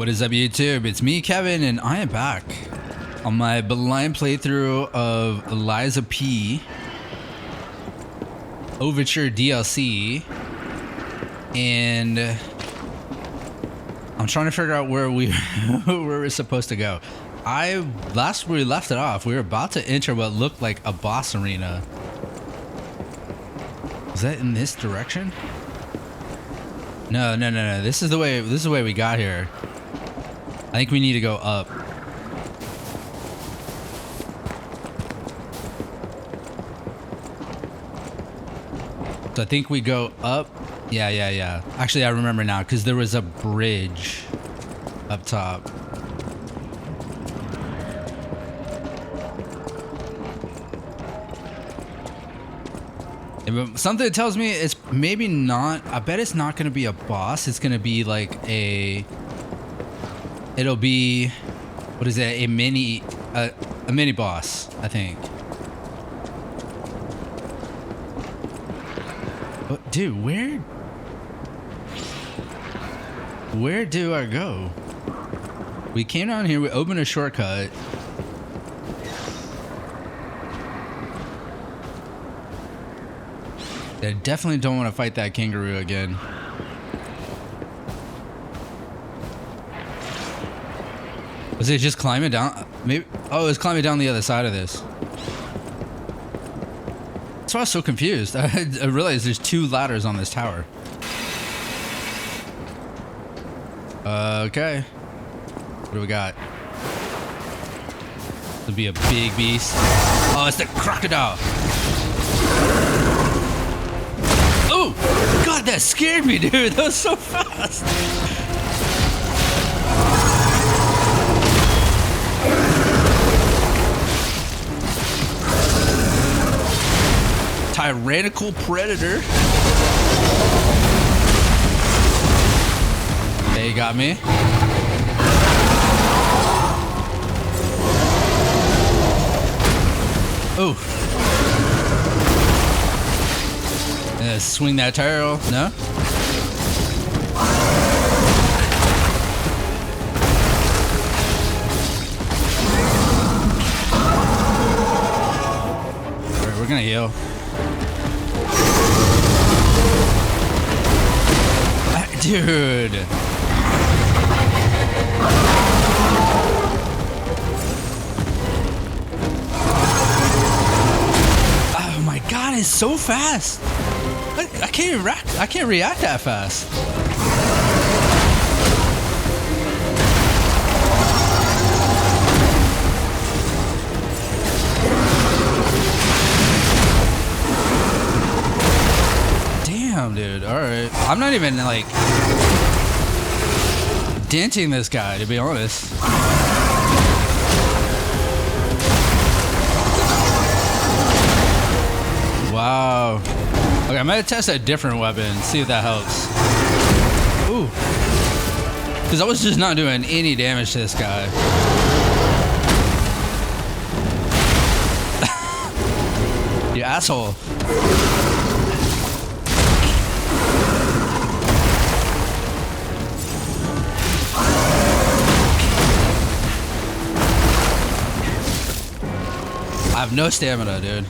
What is up, YouTube? It's me, Kevin, and I am back on my blind playthrough of Eliza P. Overture DLC, and I'm trying to figure out where we're supposed to go. Last we left it off, we were about to enter what looked like a boss arena. Is that in this direction? No. This is the way we got here. I think we need to go up. So I think we go up. Yeah. Actually, I remember now because there was a bridge up top. Something tells me it's maybe not. I bet it's not going to be a boss. It's going to be like it'll be, what is it? A mini boss, I think. But dude, where do I go? We came down here. We opened a shortcut. I definitely don't want to fight that kangaroo again. Was it just climbing down? Maybe. Oh, it was climbing down the other side of this. That's why I was so confused. I realized there's two ladders on this tower. Okay. What do we got? It'll be a big beast. Oh, it's the crocodile. Oh, God, that scared me, dude. That was so fast. Tyrannical predator. Hey, you got me. Oh. Swing that turtle. No? Alright, we're gonna heal. Dude. Oh my God, it's so fast. I can't react that fast. Damn, dude. All right. I'm not even like denting this guy, to be honest. Wow. Okay, I'm gonna test a different weapon, see if that helps. Ooh. Because I was just not doing any damage to this guy. You asshole. I have no stamina, dude.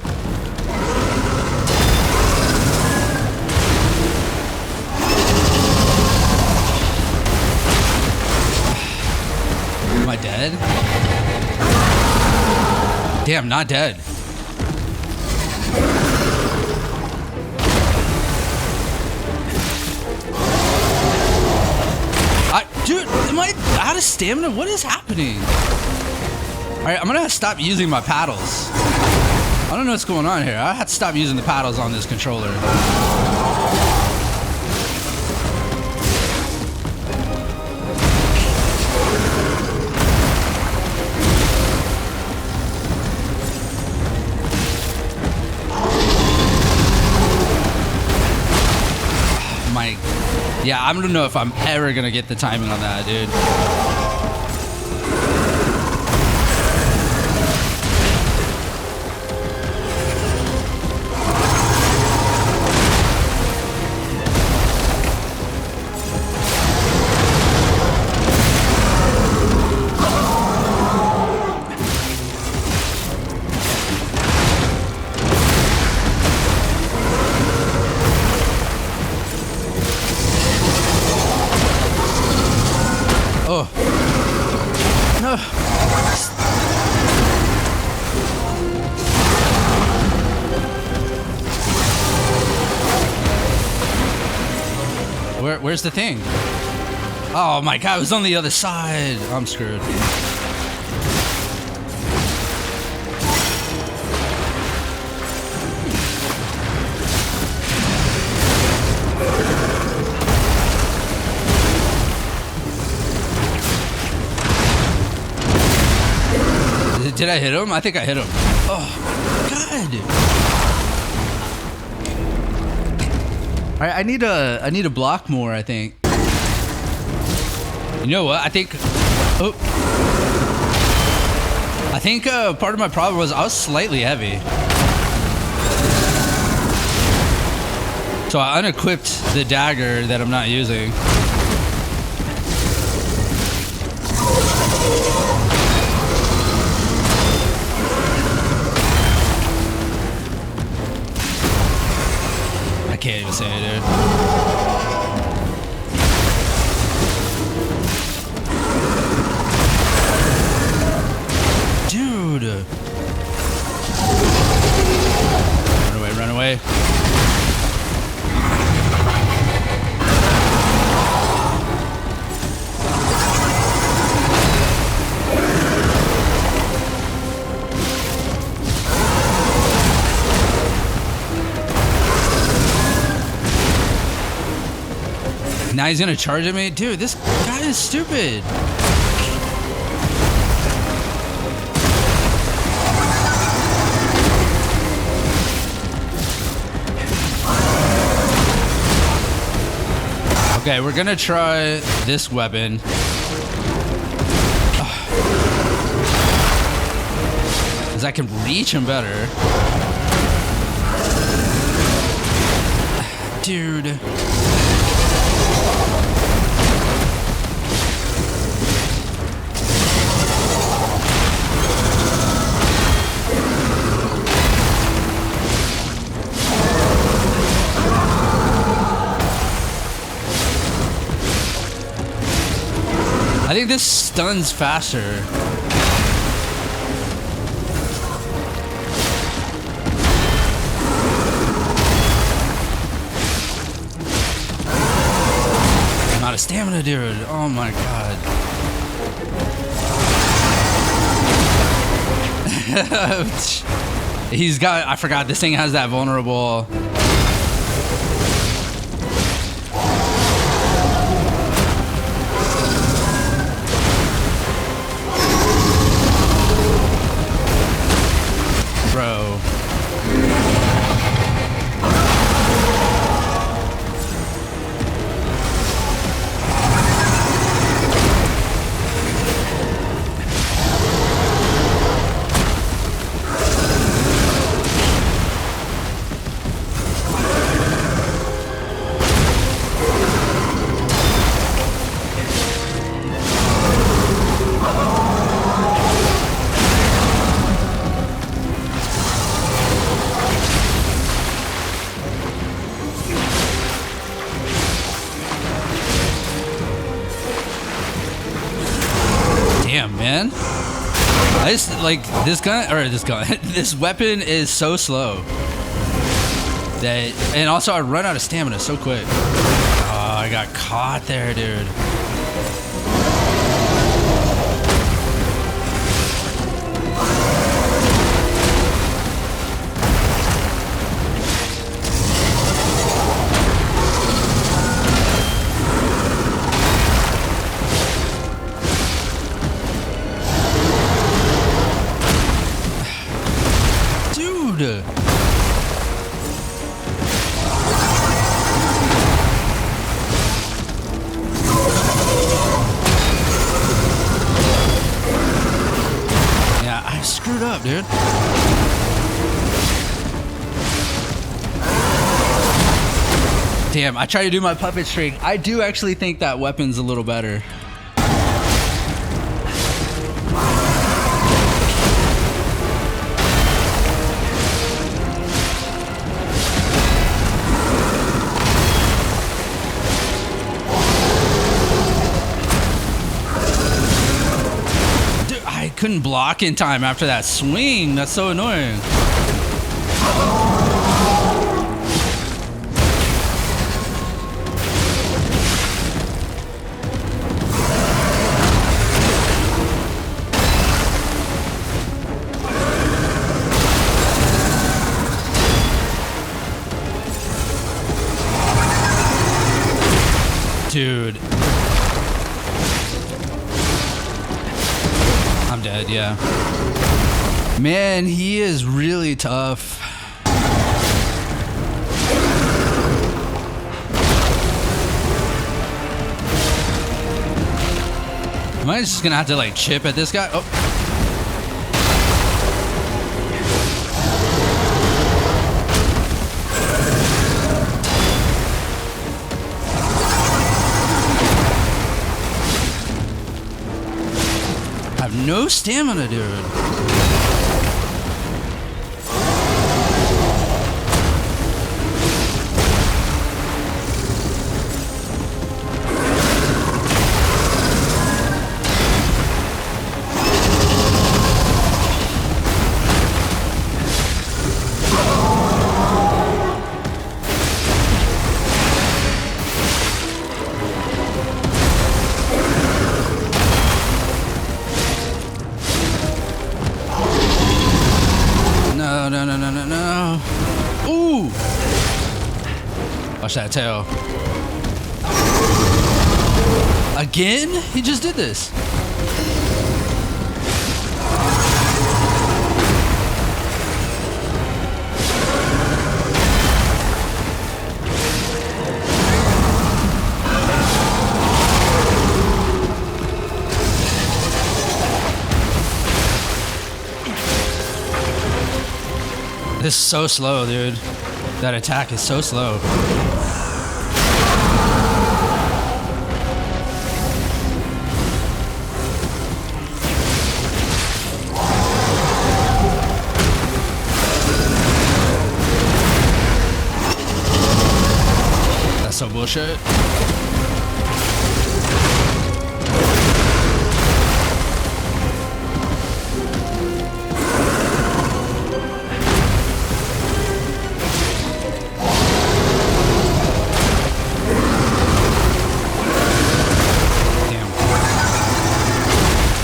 Am I dead? Damn, not dead. Dude, am I out of stamina? What is happening? Alright, I'm gonna stop using my paddles. I don't know what's going on here. I have to stop using the paddles on this controller. Yeah, I don't know if I'm ever gonna get the timing on that, dude. No. No. Where's the thing? Oh my god, it was on the other side. I'm screwed. Did I hit him? I think I hit him. Oh, God. All right, I need a block more, I think. You know what? I think part of my problem was I was slightly heavy. So I unequipped the dagger that I'm not using. I can't even say it, dude. Dude. Run away, run away. Now he's gonna charge at me? Dude, this guy is stupid. Okay, we're gonna try this weapon. Because I can reach him better. Dude. I think this stuns faster. I'm out of stamina, dude. Oh my god. He's got, I forgot, this thing has that vulnerable. Bro. Damn, man. I just, like, this weapon is so slow. That, and also I run out of stamina so quick. Oh, I got caught there, dude. Yeah, I screwed up, dude. Damn, I tried to do my puppet string. I do actually think that weapon's a little better. couldn't block in time after that swing. That's so annoying. Dude. I'm dead, yeah. Man, he is really tough. Am I just gonna have to like chip at this guy? Oh. I have no stamina, dude. No. Ooh! Watch that tail. Again? He just did this. This is so slow, dude. That attack is so slow. That's so bullshit.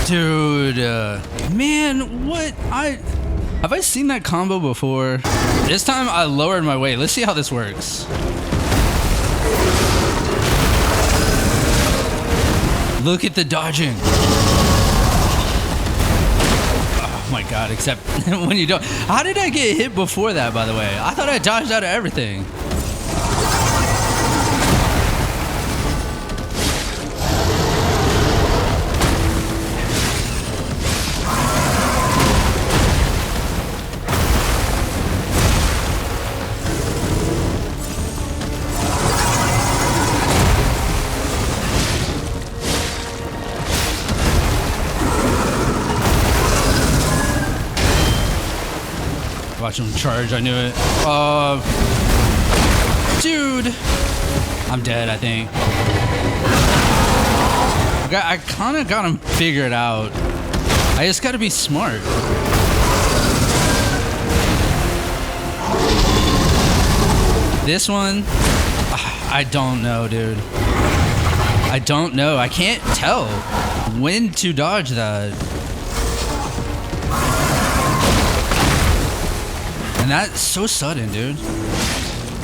Dude, man, what? Have I seen that combo before? This time I lowered my weight. Let's see how this works. Look at the dodging. Oh my god, except when you don't. How did I get hit before that, by the way? I thought I dodged out of everything. Watch him charge, I knew it. Dude. I'm dead, I think. I kind of got him figured out. I just got to be smart. This one, I don't know, dude. I don't know. I can't tell when to dodge that. And that's so sudden, dude.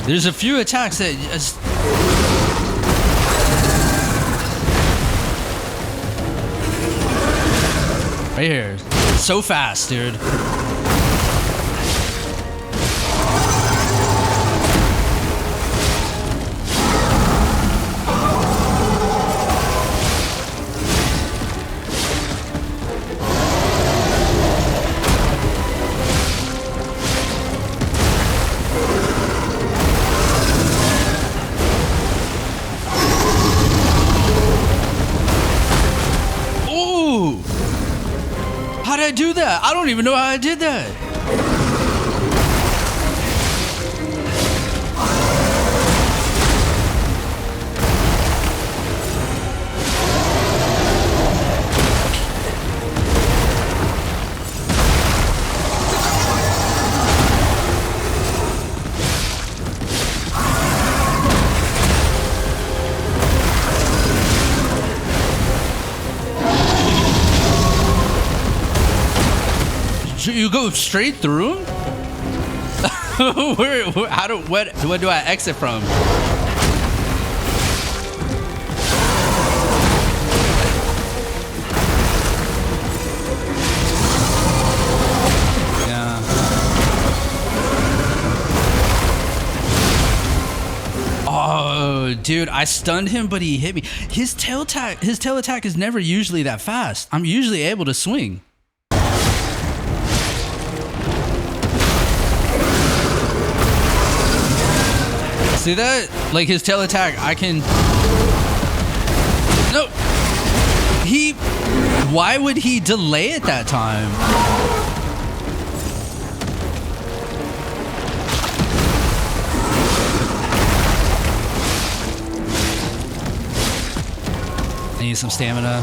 There's a few attacks that just... Right here. So fast, dude. How did I do that? I don't even know how I did that. You go straight through him? What do I exit from? Yeah. Oh, dude, I stunned him, but he hit me. His tail attack is never usually that fast. I'm usually able to swing. See that? Like his tail attack, I can... No! Why would he delay it that time? I need some stamina.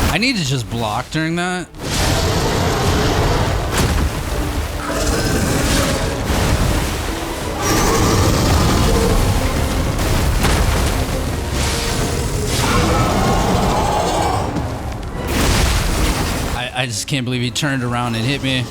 I need to just block during that. I just can't believe he turned around and hit me.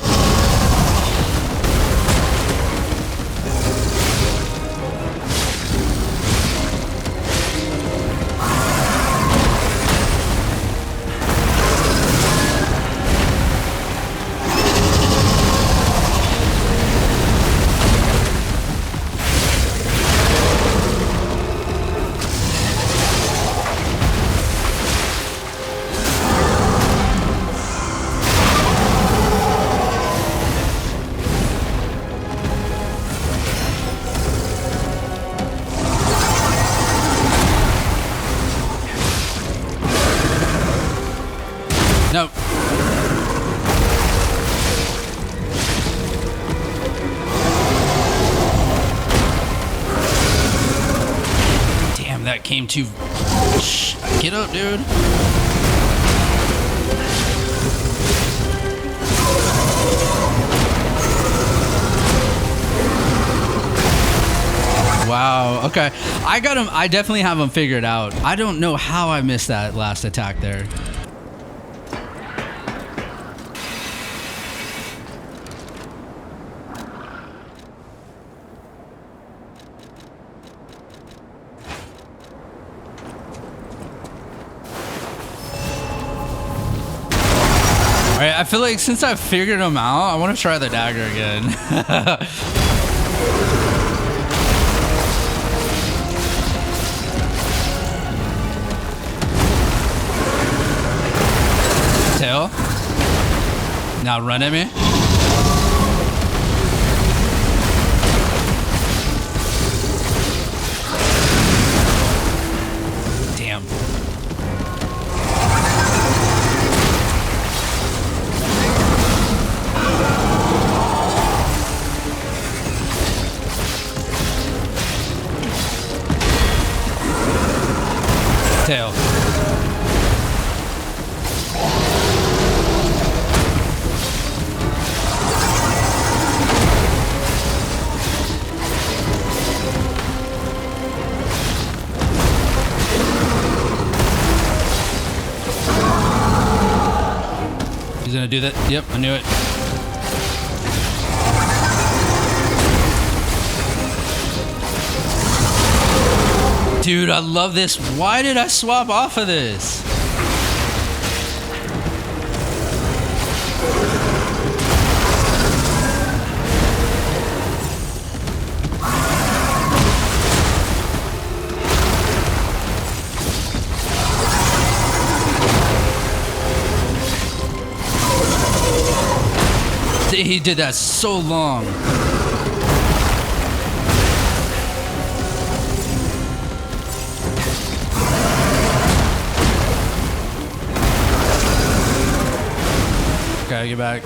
Nope. Damn, that came too... Get up, dude. Wow, okay. I got him. I definitely have him figured out. I don't know how I missed that last attack there. Alright, I feel like since I've figured them out, I want to try the dagger again. Tail. Now run at me. Damn. Tail. He's gonna do that. Yep, I knew it. Dude, I love this. Why did I swap off of this? He did that so long. Okay, get back.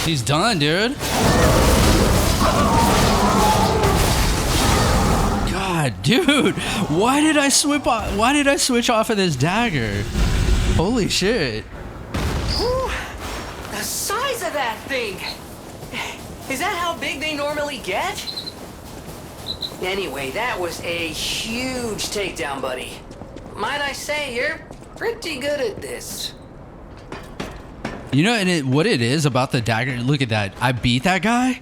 He's done, dude. God, dude, why did I switch off of this dagger? Holy shit. Ooh, the size of that thing. Is that how big they normally get? Anyway, that was a huge takedown, buddy. Might I say you're pretty good at this. You know, and what it is about the dagger, look at that. I beat that guy.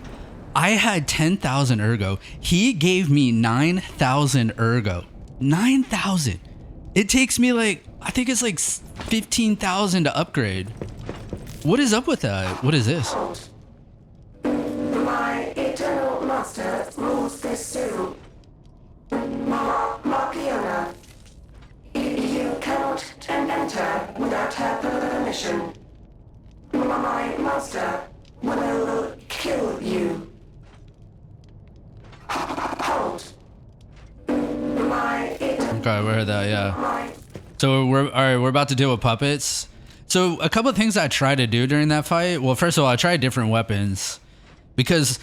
I had 10,000 ergo. He gave me 9,000 ergo. 9,000. It takes me like, I think it's like 15,000 to upgrade. What is up with that? What is this? My eternal master rules this zoo. Markiona. You cannot enter without her permission. My master will kill you. Hold. Okay, we heard that, yeah. So we're about to deal with puppets. So a couple of things I tried to do during that fight. Well, first of all, I tried different weapons because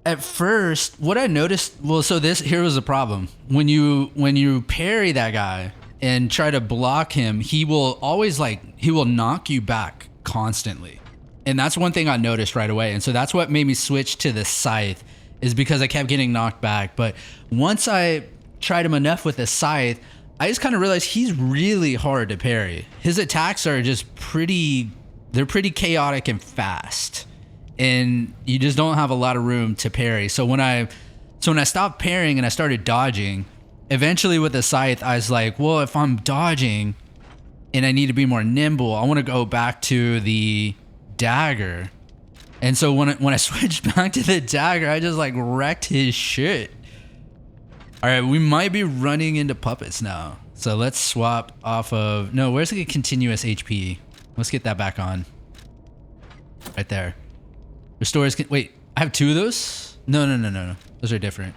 at first what I noticed, well, so here was the problem. When you parry that guy and try to block him, he will always he will knock you back constantly. And that's one thing I noticed right away. And so that's what made me switch to the scythe, is because I kept getting knocked back. But once I tried him enough with the scythe, I just kind of realized he's really hard to parry. His attacks are just they're pretty chaotic and fast. And you just don't have a lot of room to parry. So when I stopped parrying and I started dodging, eventually with the scythe, I was like, well, if I'm dodging and I need to be more nimble, I want to go back to the dagger. And so when I switched back to the dagger, I just wrecked his shit. All right, we might be running into puppets now. So let's swap off of, no, where's the continuous HP? Let's get that back on. Right there. Restores, wait, I have two of those? No. Those are different.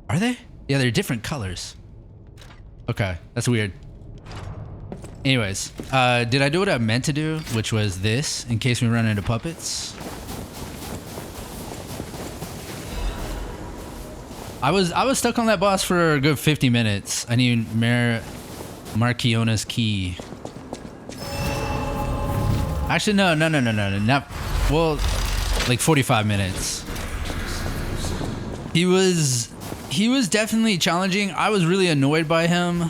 Are they? Yeah, they're different colors. Okay, that's weird. Anyways, did I do what I meant to do, which was this, in case we run into puppets? I was stuck on that boss for a good 50 minutes. I need Markiona's key. Actually, no. Not, well, like 45 minutes. He was definitely challenging. I was really annoyed by him.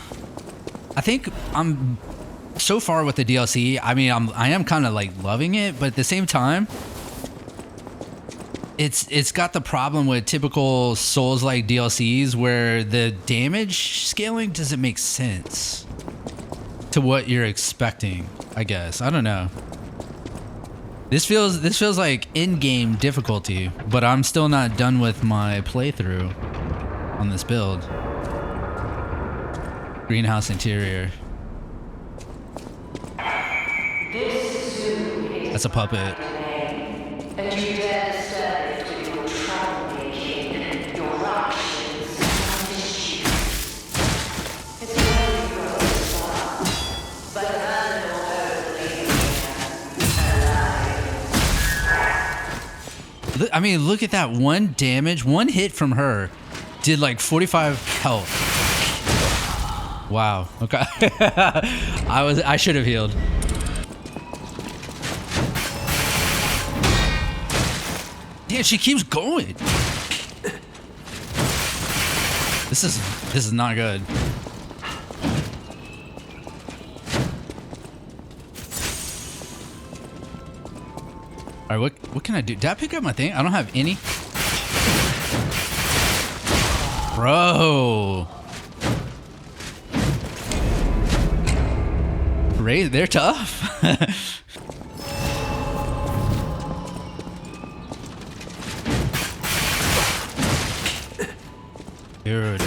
I think I'm so far with the DLC. I mean, I am kind of loving it, but at the same time, it's got the problem with typical Souls-like DLCs where the damage scaling doesn't make sense to what you're expecting, I guess. I don't know. This feels like in-game difficulty, but I'm still not done with my playthrough on this build. Greenhouse interior. That's a puppet. I mean, look at that. One hit from her did 45 health. Wow. Okay. I should have healed. Damn, she keeps going. This is not good. All right, what can I do? Did I pick up my thing? I don't have any. Bro. Ray, they're tough. Dude.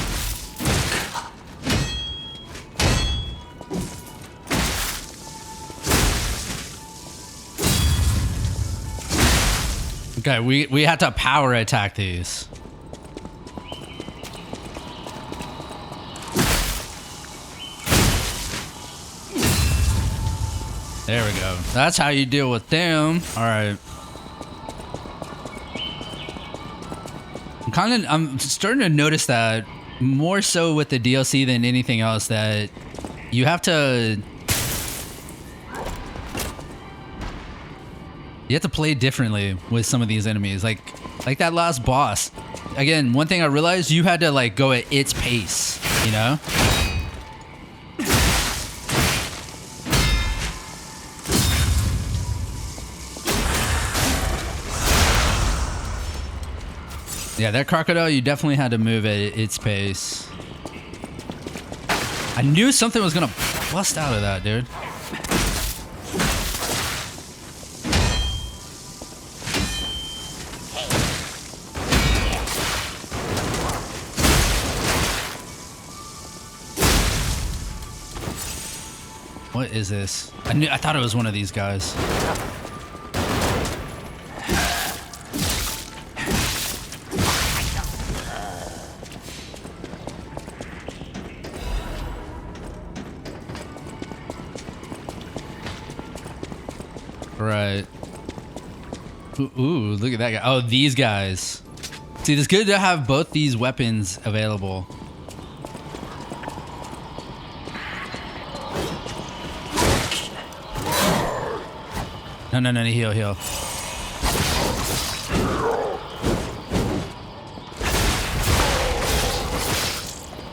Okay, we have to power attack these. There we go. That's how you deal with them. All right. I'm starting to notice that more so with the DLC than anything else, that you have to play differently with some of these enemies, like that last boss. Again, one thing I realized, you had to like go at its pace, you know? Yeah, that crocodile, you definitely had to move at its pace. I knew something was gonna bust out of that, dude. What is this? I thought it was one of these guys. Right. Ooh, look at that guy. Oh, these guys. See, it's good to have both these weapons available. No, heal.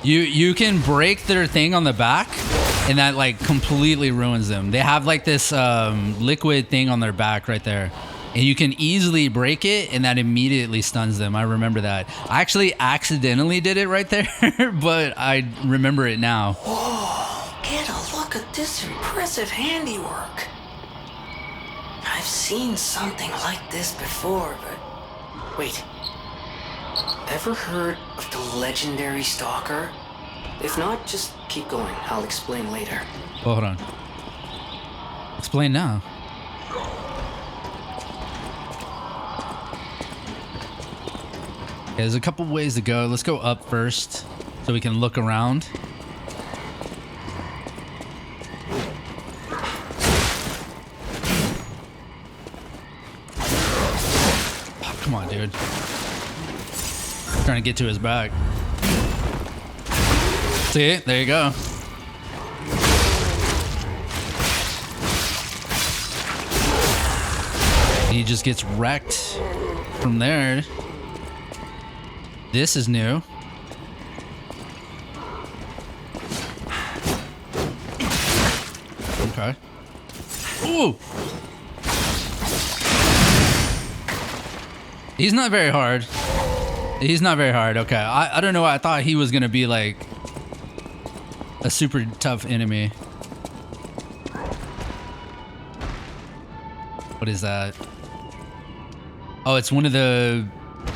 You can break their thing on the back, and that like completely ruins them. They have like this liquid thing on their back right there, and you can easily break it, and that immediately stuns them. I remember that. I actually accidentally did it right there, but I remember it now. Whoa, get a look at this impressive handiwork. I've seen something like this before, but wait. Ever heard of the legendary Stalker? If not, just keep going. I'll explain later. Oh, hold on. Explain now. Okay, there's a couple ways to go. Let's go up first so we can look around. Oh, come on, dude. Trying to get to his back. See? There you go. He just gets wrecked from there. This is new. Okay. Ooh! He's not very hard. He's not very hard. Okay. I don't know. I thought he was going to be like a super tough enemy. What is that? Oh, it's one of the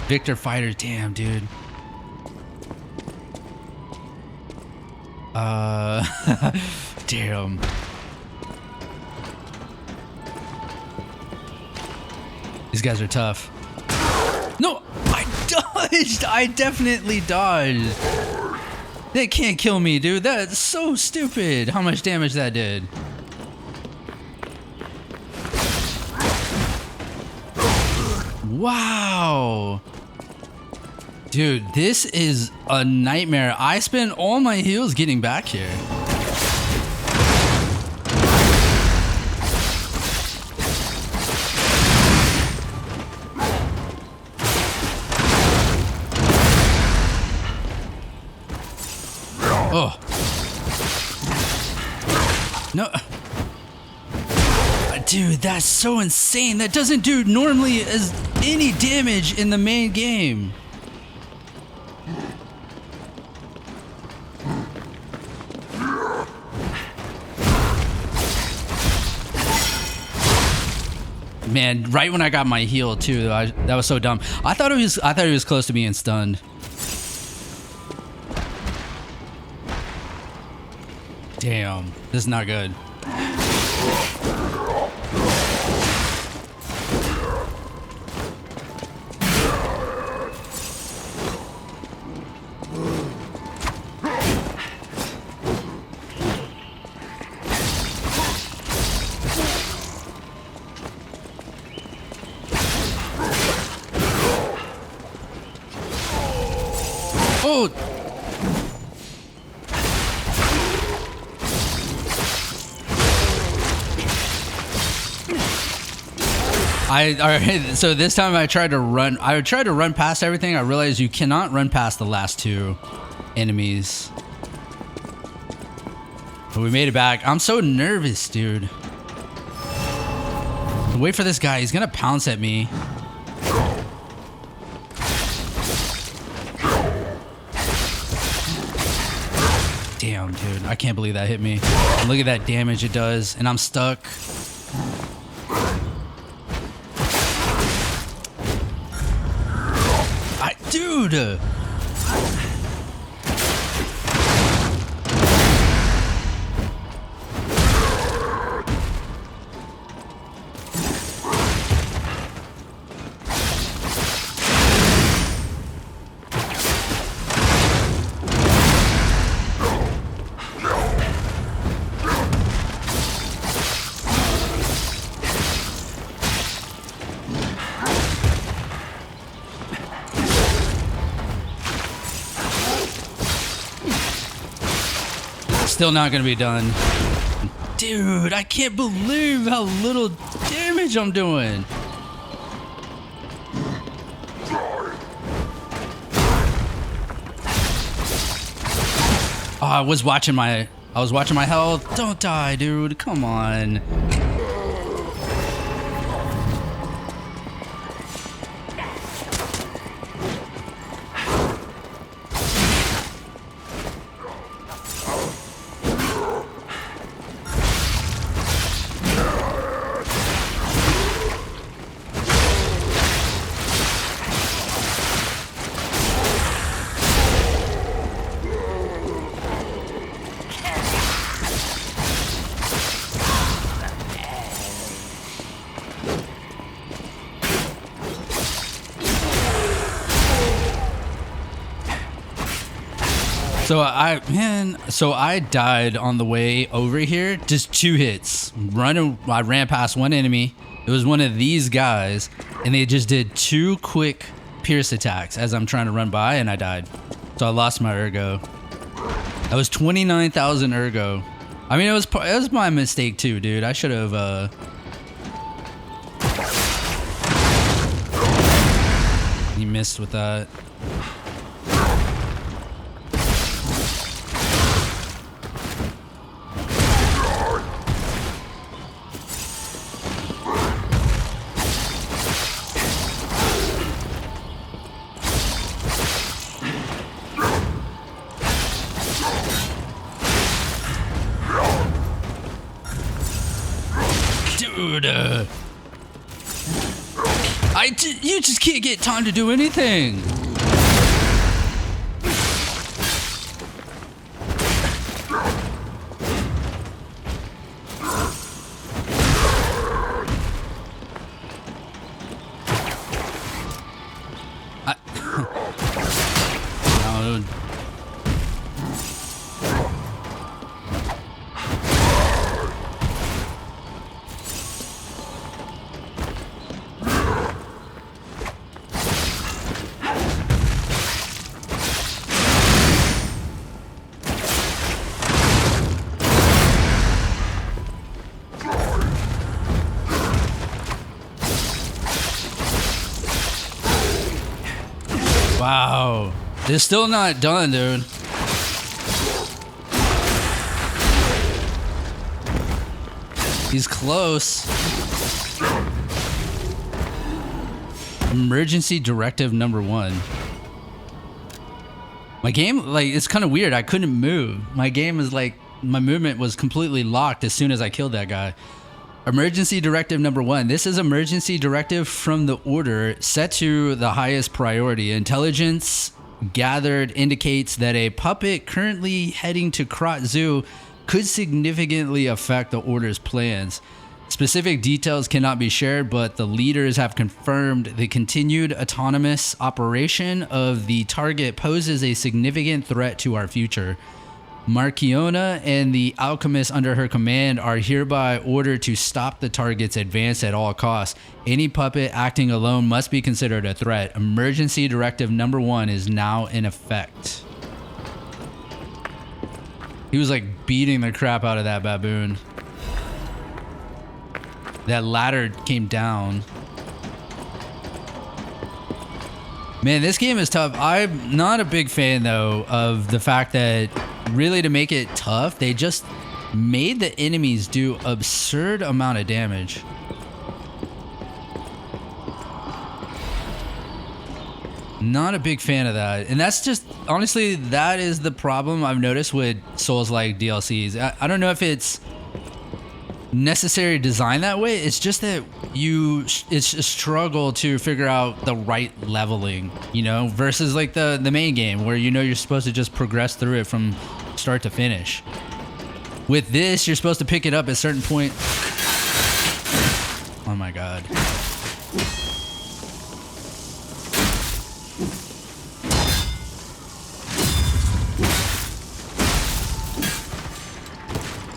Victor fighters. Damn, dude. Damn. These guys are tough. No, I dodged. I definitely dodged. They can't kill me, dude. That's so stupid. How much damage that did. Wow. Dude, this is a nightmare. I spent all my heals getting back here. Oh. No. Dude, that's so insane. That doesn't do normally as any damage in the main game. Man, right when I got my heal too, that was so dumb. I thought he was close to being stunned. Damn, this is not good. Don't. Alright, so this time I tried to run. I tried to run past everything. I realized you cannot run past the last two enemies. But we made it back. I'm so nervous, dude. Wait for this guy. He's gonna pounce at me. Damn, dude. I can't believe that hit me. And look at that damage it does. And I'm stuck. Dude. Still not gonna be done. Dude, I can't believe how little damage I'm doing. Oh, I was watching my health. Don't die, dude. Come on. So I died on the way over here. Just 2 hits. I ran past one enemy. It was one of these guys, and they just did 2 quick pierce attacks as I'm trying to run by, and I died. So I lost my ergo. That was 29,000 ergo. I mean, it was my mistake too, dude. I should have. He missed with that. Dude, you just can't get time to do anything. No. Wow. They're still not done, dude. He's close. Emergency directive number 1. My game, like, it's kind of weird. I couldn't move. My game is like, my movement was completely locked as soon as I killed that guy. Emergency directive number 1. This is emergency directive from the order set to the highest priority. Intelligence gathered indicates that a puppet currently heading to Krot Zoo could significantly affect the order's plans. Specific details cannot be shared, but the leaders have confirmed the continued autonomous operation of the target poses a significant threat to our future. Markiona and the alchemists under her command are hereby ordered to stop the target's advance at all costs. Any puppet acting alone must be considered a threat. Emergency Directive Number 1 is now in effect. He was like beating the crap out of that baboon. That ladder came down. Man, this game is tough. I'm not a big fan, though, of the fact that really to make it tough, they just made the enemies do absurd amount of damage. Not a big fan of that. And that's just, honestly, that is the problem I've noticed with Souls-like DLCs. I don't know if it's necessary design that way. It's just that it's a struggle to figure out the right leveling, you know, versus like the main game where you know you're supposed to just progress through it from start to finish. With this, you're supposed to pick it up at a certain point. Oh my god.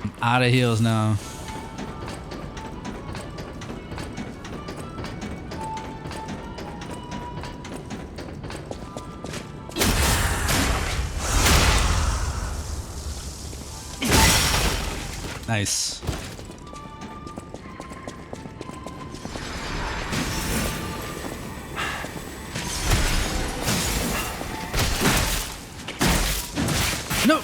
I'm out of heals now. Nice. No.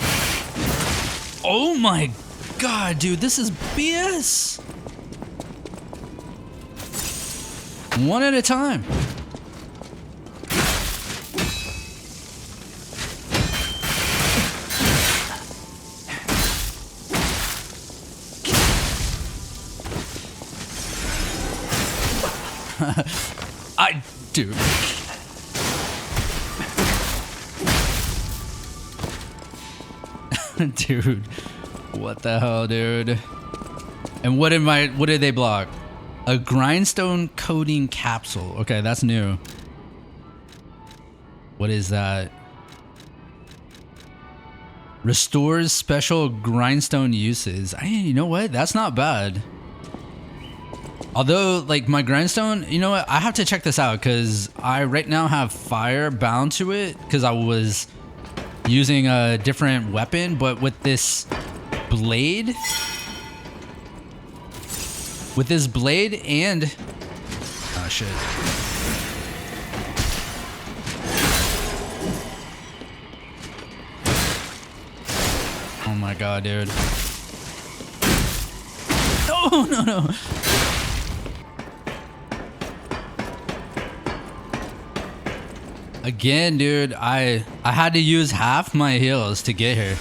Oh my god, dude, this is BS. One at a time. Dude. Dude. What the hell, dude? And what did they block? A grindstone coating capsule. Okay, that's new. What is that? Restores special grindstone uses. You know what? That's not bad. Although, like, my grindstone, you know what? I have to check this out because I right now have fire bound to it because I was using a different weapon. But with this blade, and... Oh, shit. Oh, my God, dude. No, no, no. Again, dude, I had to use half my heals to get here.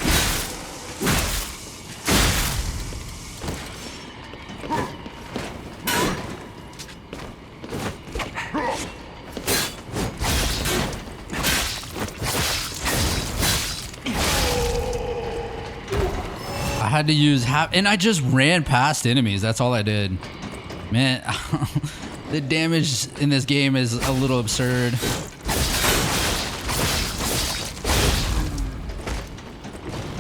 I had to use half, and I just ran past enemies. That's all I did. Man, the damage in this game is a little absurd.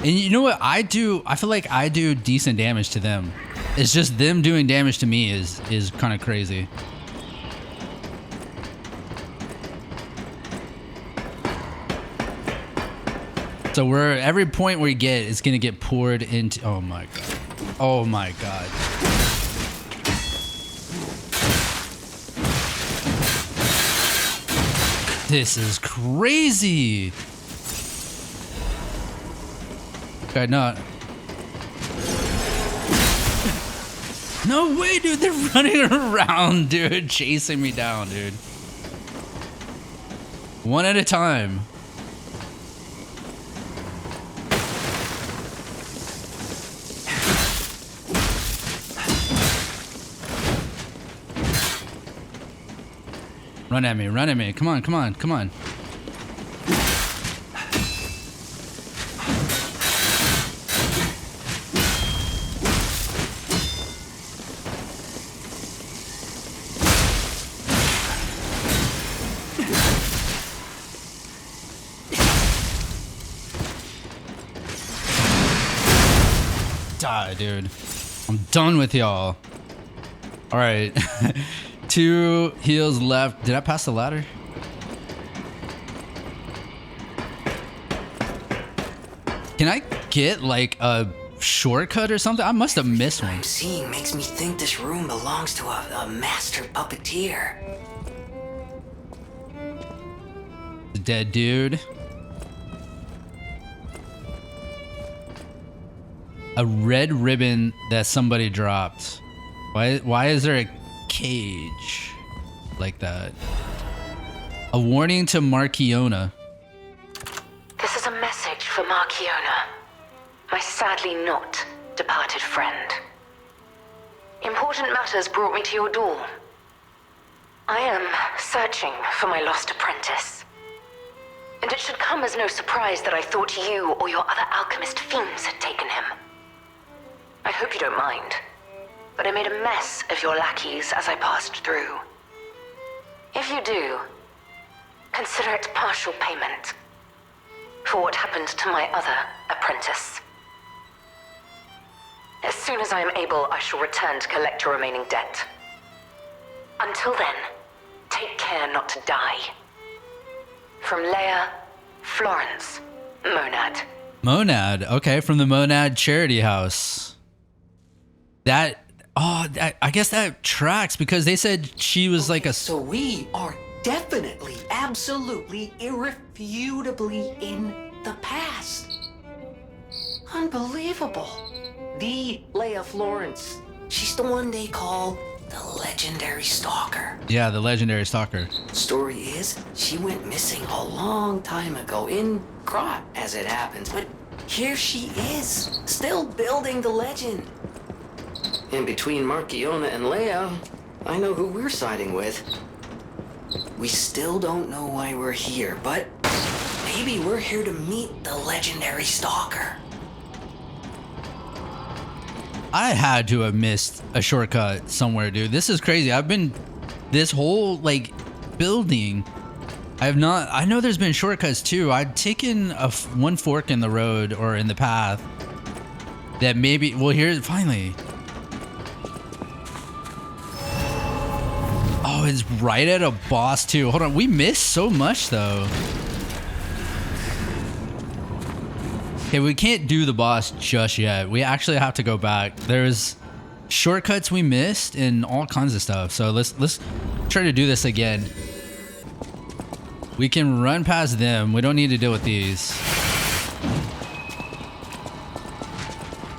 And you know what I do? I feel like I do decent damage to them. It's just them doing damage to me is kind of crazy. So where every point we get is gonna get poured into. Oh my god. Oh my god. This is crazy. Okay, no. No way, dude. They're running around, dude. Chasing me down, dude. One at a time. Run at me, run at me. Come on, come on, come on. Die, dude. I'm done with y'all. All right. 2 heals left. Did I pass the ladder? Can I get like a shortcut or something? I must have missed one. I'm seeing makes me think this room belongs to a master puppeteer. Dead dude. A red ribbon that somebody dropped. Why is there a cage like that? A warning to Markiona. This is a message for Markiona, my sadly not departed friend. Important matters brought me to your door. I am searching for my lost apprentice. And it should come as no surprise that I thought you or your other alchemist fiends had taken him. I hope you don't mind, but I made a mess of your lackeys as I passed through. If you do, consider it partial payment for what happened to my other apprentice. As soon as I am able, I shall return to collect your remaining debt. Until then, take care not to die. From Leia, Florence, Monad. Monad, okay, from the Monad Charity House. I guess that tracks because they said she was like a... So we are definitely, absolutely, irrefutably in the past. Unbelievable. The Leia Florence. She's the one they call the legendary Stalker. Yeah, the legendary Stalker. Story is, she went missing a long time ago in Grot, as it happens, but here she is, still building the legend. And between Markiona and Leia, I know who we're siding with. We still don't know why we're here, but maybe we're here to meet the legendary Stalker. I had to have missed a shortcut somewhere, dude. This is crazy. I've been this whole like building. I know there's been shortcuts too. I'd taken one fork in the road or in the path that maybe, well, here, finally. Oh, it's right at a boss too. Hold on. We missed so much though. Okay, we can't do the boss just yet. We actually have to go back. There's shortcuts we missed and all kinds of stuff. So let's try to do this again. We can run past them. We don't need to deal with these.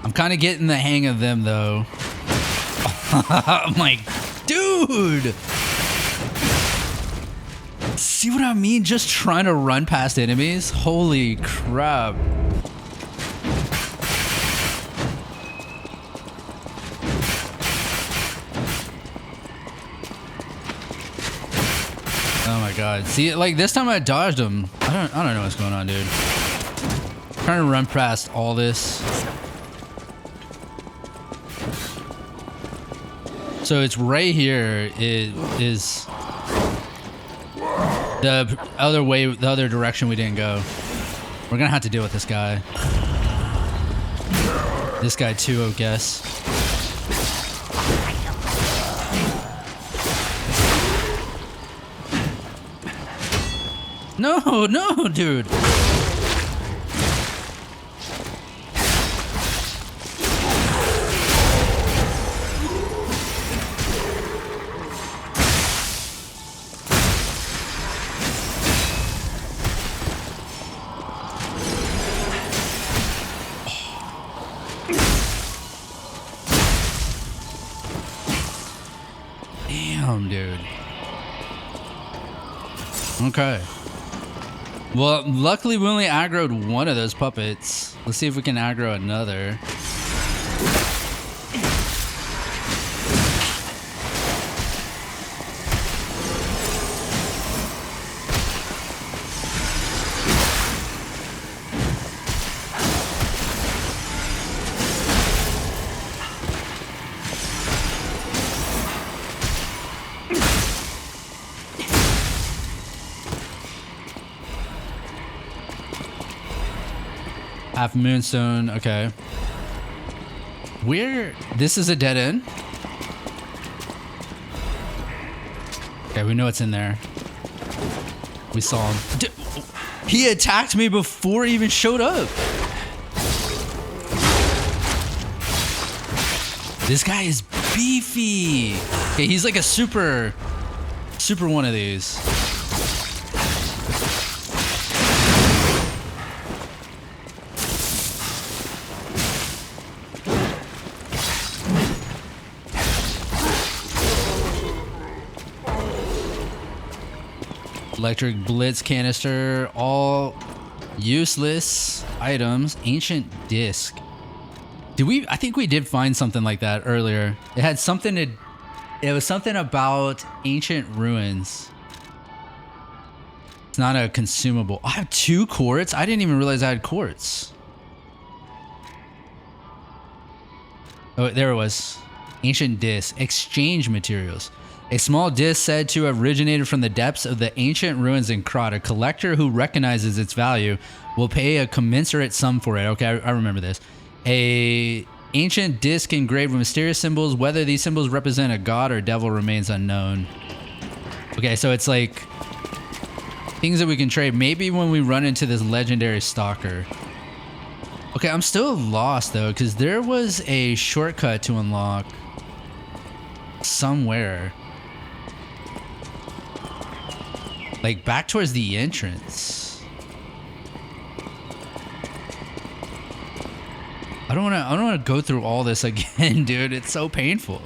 I'm kind of getting the hang of them though. I'm like, dude. See what I mean? Just trying to run past enemies? Holy crap. Oh my god. See, like this time I dodged him. I don't know what's going on, dude. I'm trying to run past all this. So it's right here. It is the other way, the other direction we didn't go. We're gonna have to deal with this guy. This guy too, I guess. No, no, dude. Damn, dude. Okay. Well, luckily we only aggroed one of those puppets. Let's see if we can aggro another. Half moonstone, okay. Where? This is a dead end? Okay, we know it's in there. We saw him. He attacked me before he even showed up. This guy is beefy. Okay, he's like a super one of these. Electric blitz canister, all useless items. Ancient disc. Did we? I think we did find something like that earlier. It had something to. It was something about ancient ruins. It's not a consumable. I have 2 quartz. I didn't even realize I had quartz. Oh, there it was. Ancient disc. Exchange materials. A small disc said to have originated from the depths of the ancient ruins in Krat. A collector who recognizes its value will pay a commensurate sum for it. Okay, I remember this. A ancient disc engraved with mysterious symbols. Whether these symbols represent a god or devil remains unknown. Okay, so it's like things that we can trade. Maybe when we run into this legendary stalker. Okay, I'm still lost though, because there was a shortcut to unlock somewhere. Like back towards the entrance. I don't wanna go through all this again, dude. It's so painful.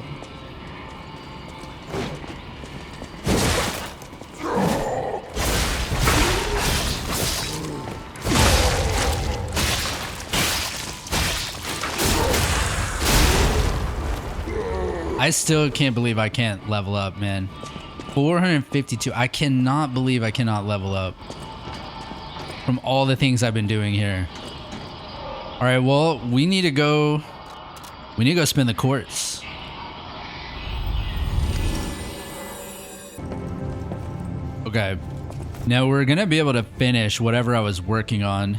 I still can't believe I can't level up, man. 452. I cannot believe I cannot level up from all the things I've been doing here. All right, well, we need to go spin the quartz. Okay. Now we're going to be able to finish whatever I was working on.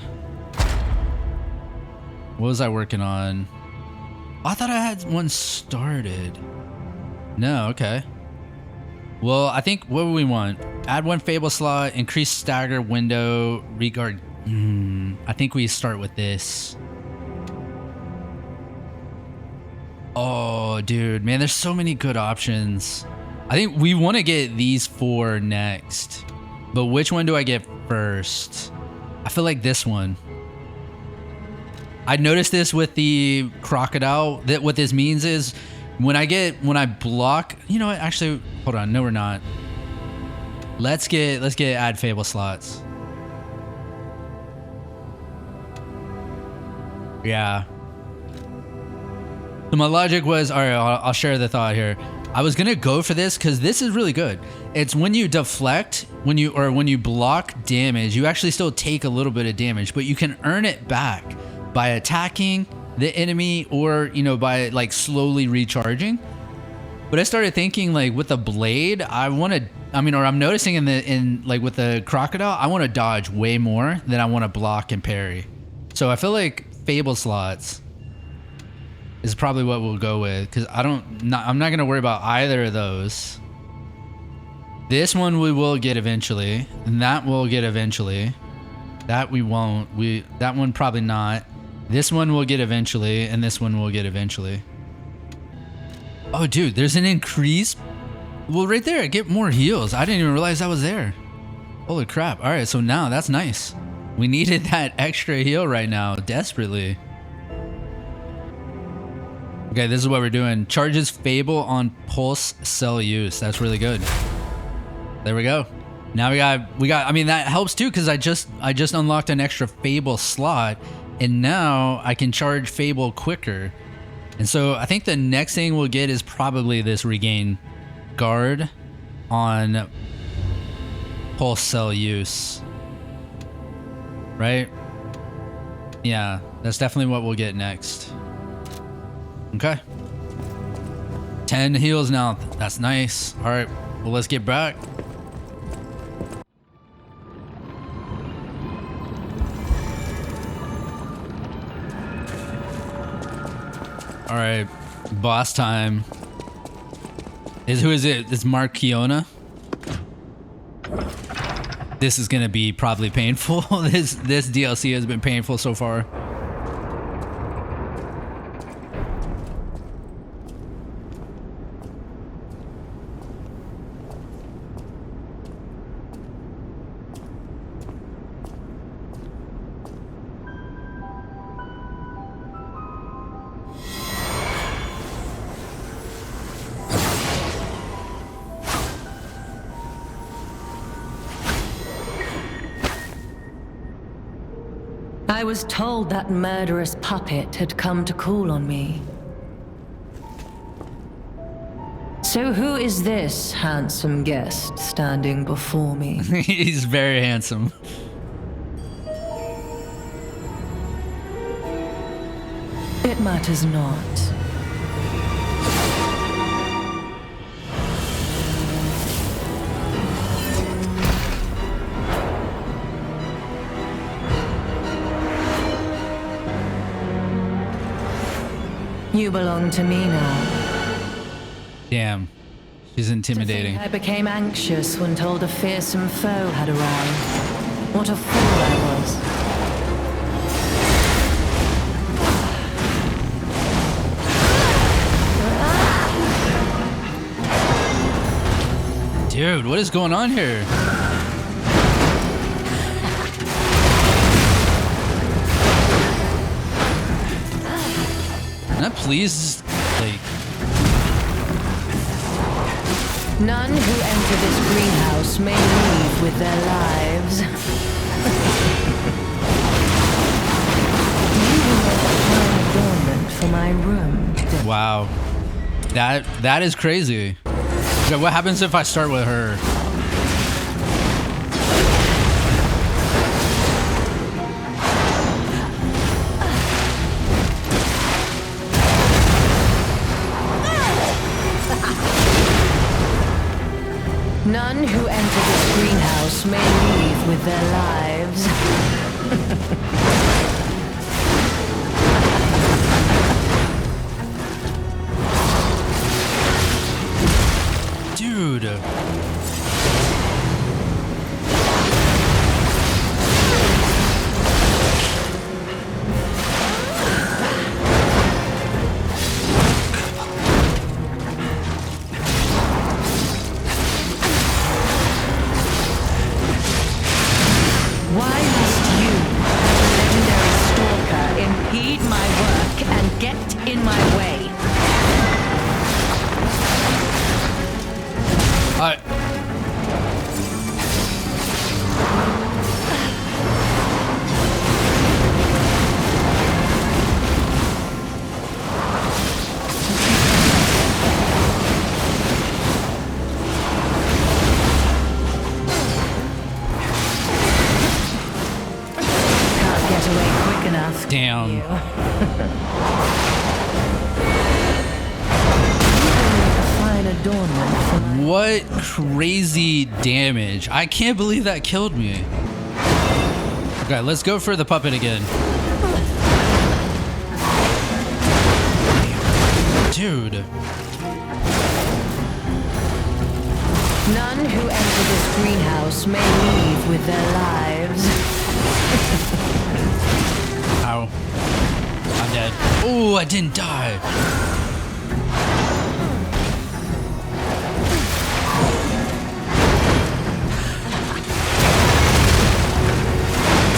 What was I working on? I thought I had one started. No, okay. Well, I think what do we want? Add 1 fable slot, increase stagger window, regard. I think we start with this. Oh, dude, man, there's so many good options. I think we want to get these 4 next. But which one do I get first? I feel like this one. I noticed this with the crocodile, that what this means is when I block, you know what, actually, hold on, no we're not. Let's get add fable slots. Yeah. So my logic was, all right, I'll share the thought here. I was gonna go for this because this is really good. It's when you deflect, when you block damage, you actually still take a little bit of damage, but you can earn it back by attacking the enemy or, you know, by like slowly recharging. But I started thinking like with the blade, I'm noticing in with the crocodile, I want to dodge way more than I want to block and parry. So I feel like fable slots is probably what we'll go with, because I'm not going to worry about either of those. This one we will get eventually, and that we'll get eventually. That we won't. That one probably not. This one we'll get eventually, and this one we'll get eventually. Oh, dude, there's an increase. Well, right there, I get more heals. I didn't even realize that was there. Holy crap. All right, so now that's nice. We needed that extra heal right now, desperately. Okay, this is what we're doing. Charges Fable on pulse cell use. That's really good. There we go. Now we got, I mean, that helps too, because I just unlocked an extra Fable slot, and now I can charge Fable quicker. And so I think the next thing we'll get is probably this regain guard on pulse cell use. Right? Yeah, that's definitely what we'll get next. Okay. 10 heals now. That's nice. All right, well, let's get back. All right, boss time. Who is it? It's Markiona. This is gonna be probably painful. This DLC has been painful so far. I was told that murderous puppet had come to call on me. So who is this handsome guest standing before me? He's very handsome. It matters not. You belong to me now. Damn, she's intimidating. I became anxious when told a fearsome foe had arrived. What a fool I was. Dude, what is going on here? Can I please, like... None who enter this greenhouse may leave with their lives. You will make a fine adornment for my room. Wow. That is crazy. Okay, what happens if I start with her? None who enter this greenhouse may leave with their lives. Dude. Why must you, legendary stalker, impede my work and get in my way? Can't get away quick enough. Damn. Fine adornment for my... What crazy damage. I can't believe that killed me. Okay, let's go for the puppet again. Dude. None who enter this greenhouse may leave with their lives. Ow. I'm dead. Oh, I didn't die.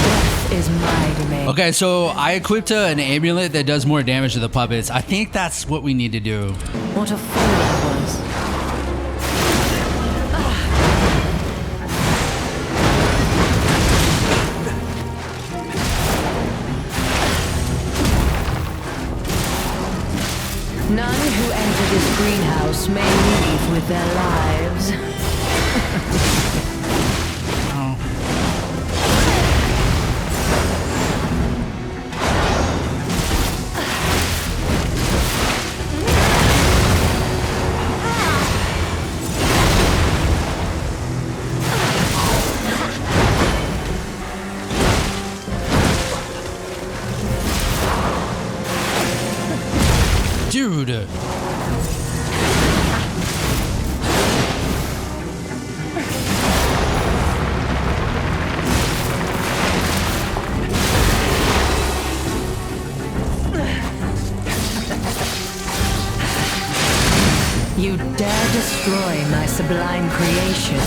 Death is my domain. Okay, so I equipped an amulet that does more damage to the puppets. I think that's what we need to do. What a fool I was. None who enter this greenhouse may leave with their lives. Oh. Dude. You dare destroy my sublime creation.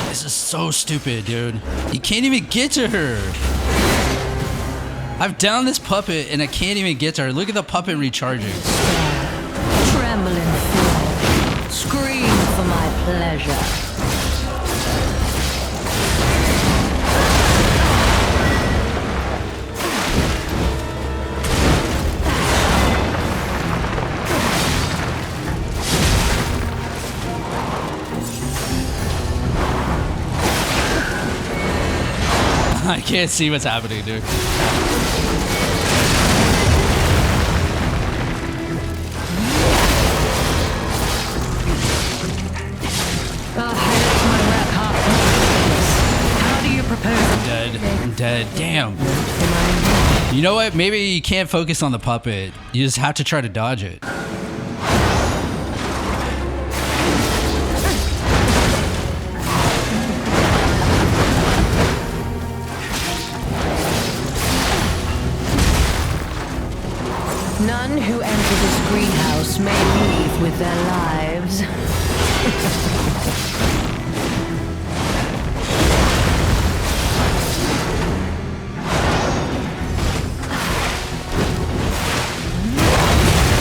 This is so stupid, dude. You can't even get to her. I've downed this puppet and I can't even get to her. Look at the puppet recharging. Tremble in fear. Scream for my pleasure. I can't see what's happening, dude. How do you propose? I'm dead. I'm dead. Damn. You know what? Maybe you can't focus on the puppet. You just have to try to dodge it. None who enter this greenhouse may leave with their lives.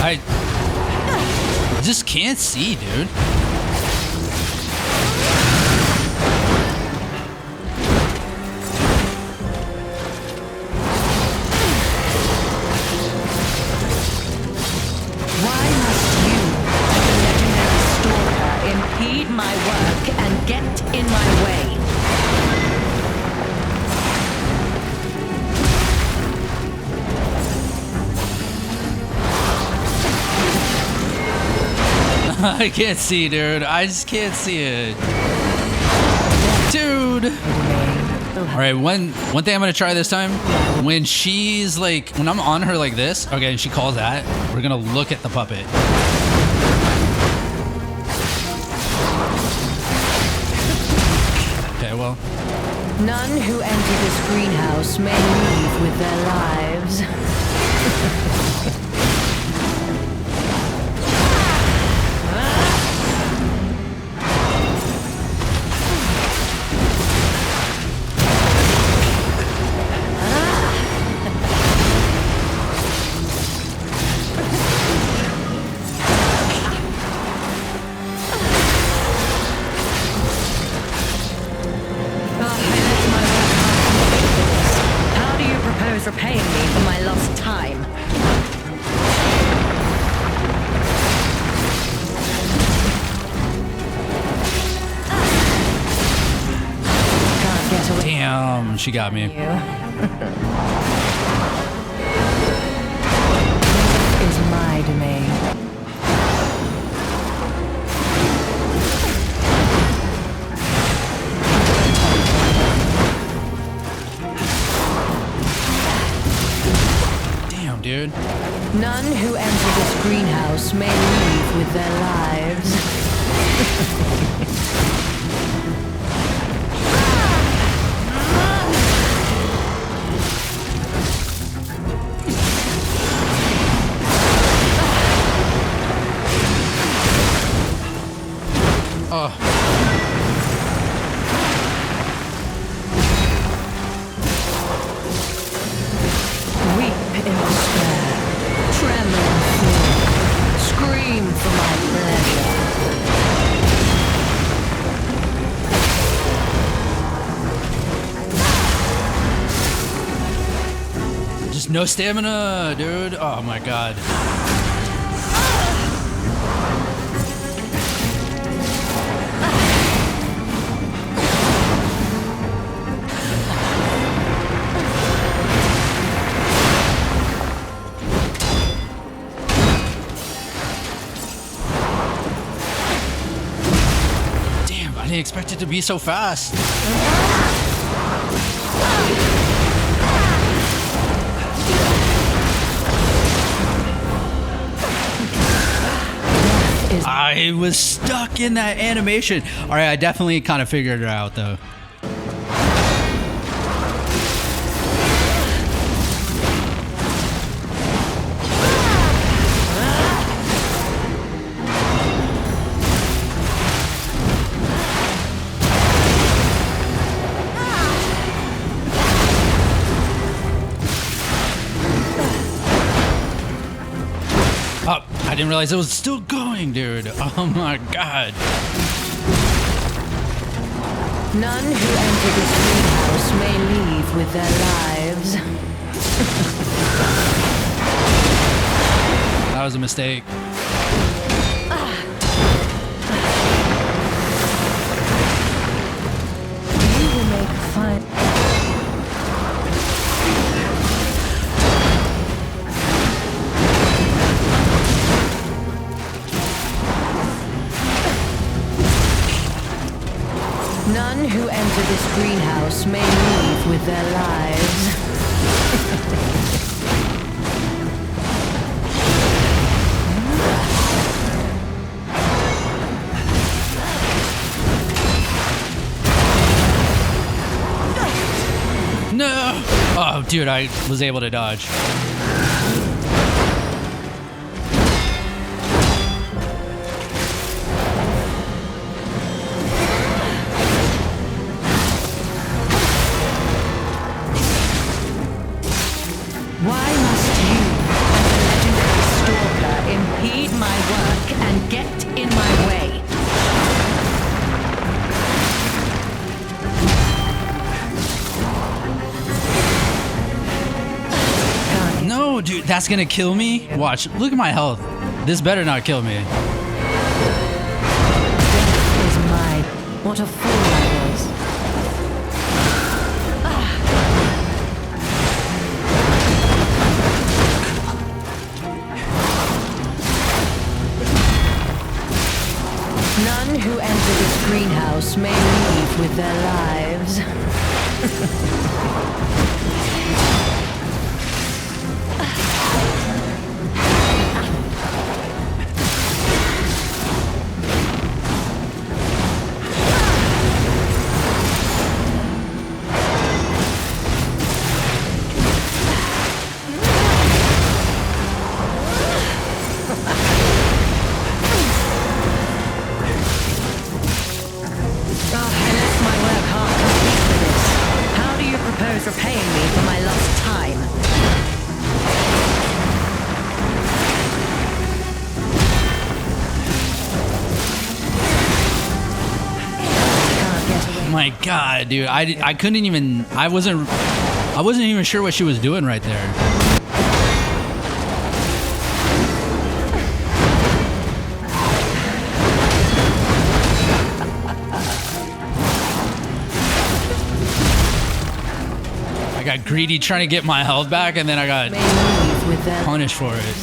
I just can't see, dude. Why must you, the legendary Stalker, impede my work and get in my way? I can't see, dude. I just can't see it. Dude. All right, one thing I'm gonna try this time. When she's like, when I'm on her like this, okay, and she calls that, we're gonna look at the puppet. Okay, well. None who enter this greenhouse may leave with their lives. How do you propose repaying me for my lost time? Can't get away Damn, she got me. from you. This is my domain. Damn, dude. None who enter this greenhouse may leave with their lives. Oh. Weep in despair, tremble in fear, scream for my pleasure. Just no stamina, dude. Oh my god. didn't expect it to be so fast. I was stuck in that animation. All right, I definitely kind of figured it out though. Oh, I didn't realize it was still going, dude. Oh my god. None who enter this greenhouse may leave with their lives. That was a mistake. You will make fun. None who enter this greenhouse may leave with their lives. No! Oh, dude, I was able to dodge. Why must you, legendary stalker, impede my work and get in my way? No, dude, that's gonna kill me. Watch, look at my health. This better not kill me. Death is mine. What a fool I was. None who enter this greenhouse may leave with their lives. Repaying me for my lost time. Can't get away. My god, dude, I couldn't even, I wasn't even sure what she was doing right there. I got greedy trying to get my health back, and then I got punished for it.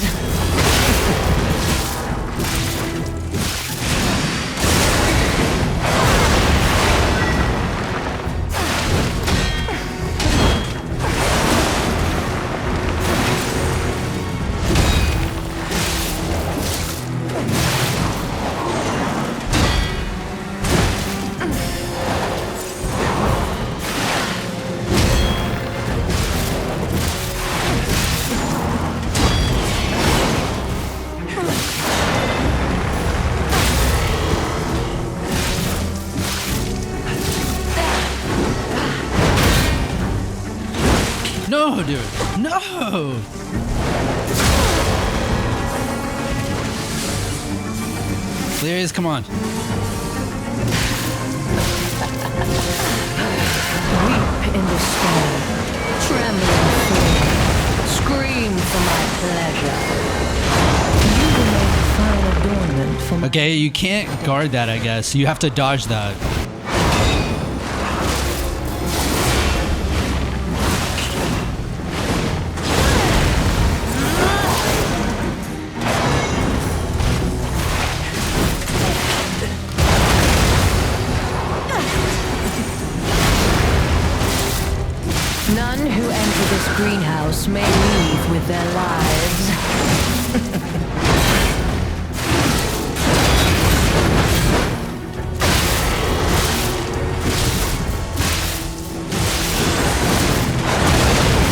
No, dude. No. Please, come on. Weep in despair, tremble in fear, scream for my pleasure. You will make fine adornment for my... Okay, you can't guard that, I guess. You have to dodge that. greenhouse may leave with their lives.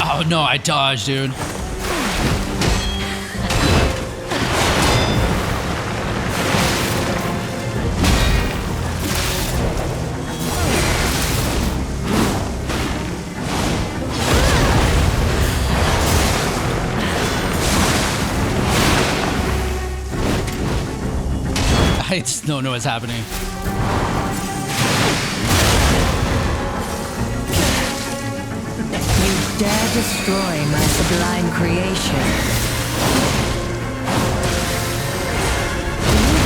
Oh no, I dodged, dude. I just don't know what's happening. You dare destroy my sublime creation.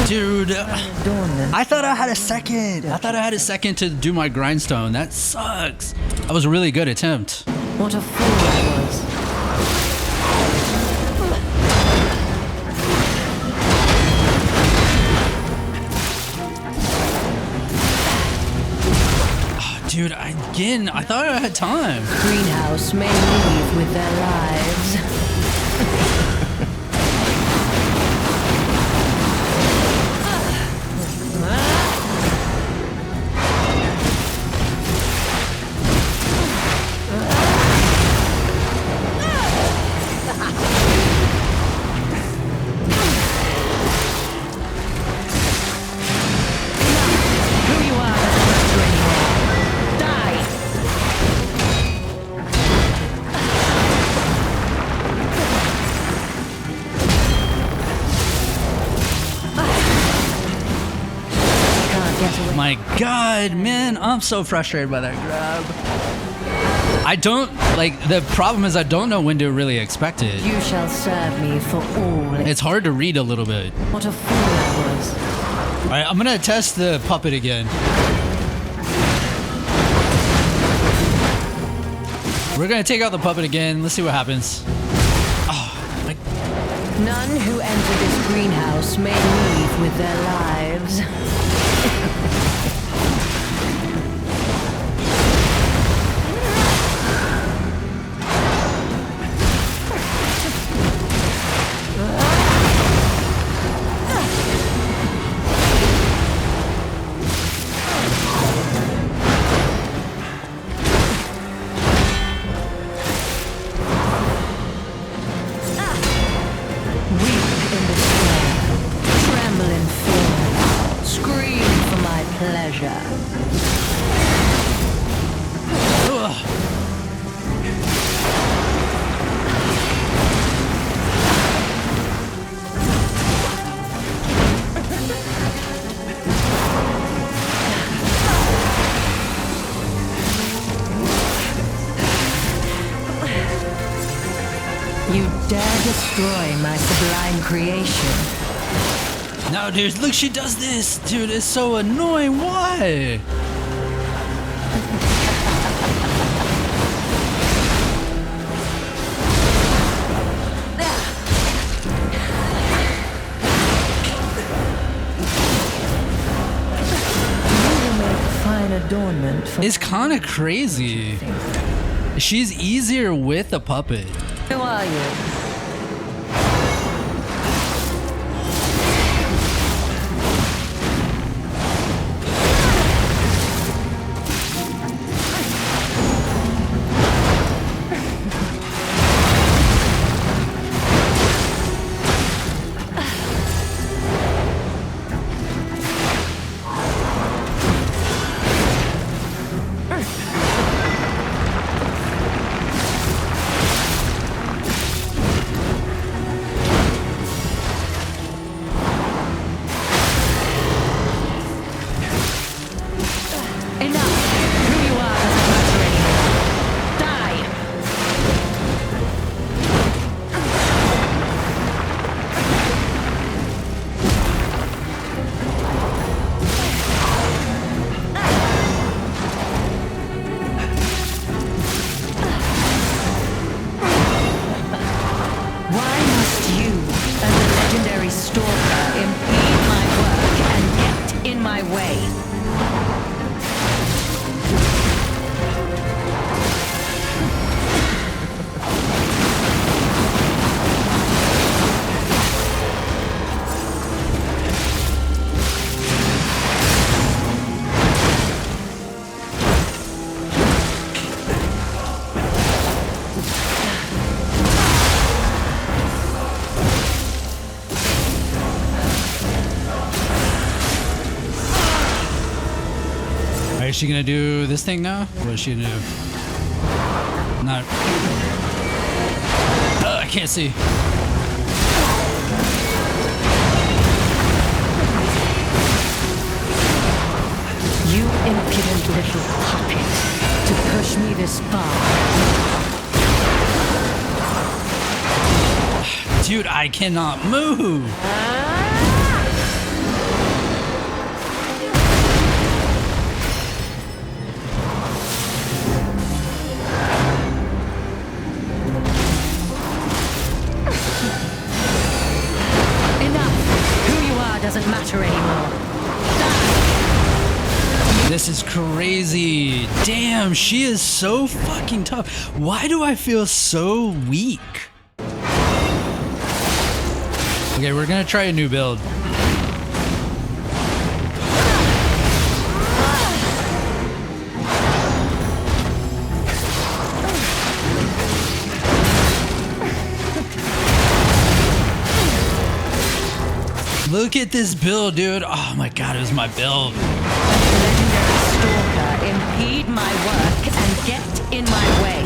Dude, Adornment. I thought I had a second. I thought I had a second to do my grindstone. That sucks. That was a really good attempt. What a fool I was. Dude, again, I thought I had time. Greenhouse may leave with their lives. My God, man, I'm so frustrated by that grab. I don't, like, the problem is I don't know when to really expect it. You shall serve me for all. It's hard to read a little bit. What a fool I was. All right, I'm gonna test the puppet again. We're gonna take out the puppet again. Let's see what happens. Oh, my. None who enter this greenhouse may leave with their lives. You dare destroy my sublime creation. No, dude, look, she does this. Dude, it's so annoying. Why? Adornment for It's kind of crazy. She's easier with a puppet. Who are you? Alright, is she gonna do this thing now? What is she gonna do? Not. I can't see. You impudent little puppet, to push me this far. Dude, I cannot move. Doesn't matter anymore. This is crazy. Damn, she is so fucking tough. Why do I feel so weak? Okay, we're gonna try a new build. Look at this build, dude. Oh my god, it was my build. Legendary Stalker, impede my work and get in my way.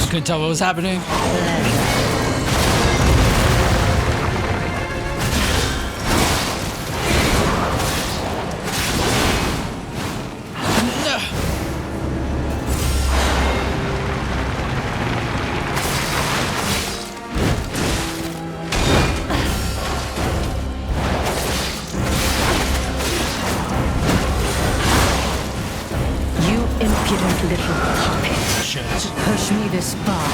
Couldn't tell what was happening. You impudent little puppet. To push me this far.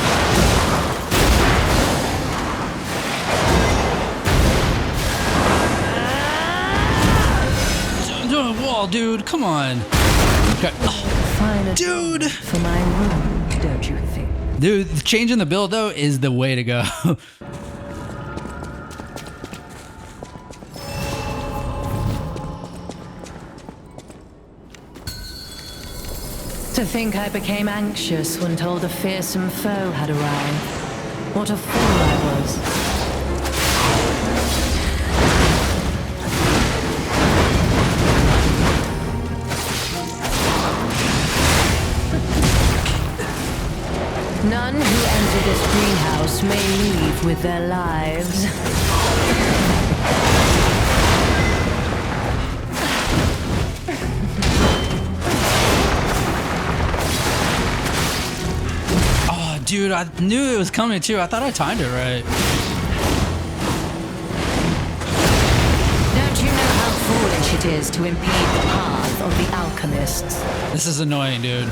Wall, dude, come on. Okay. Fine, dude, for my room, don't you think? Dude, changing the build though is the way to go. To think I became anxious when told a fearsome foe had arrived. What a fool I was. None who enter this greenhouse may leave with their lives. Dude, I knew it was coming too. I thought I timed it right. Don't you know how foolish it is to impede the path of the alchemists? This is annoying, dude.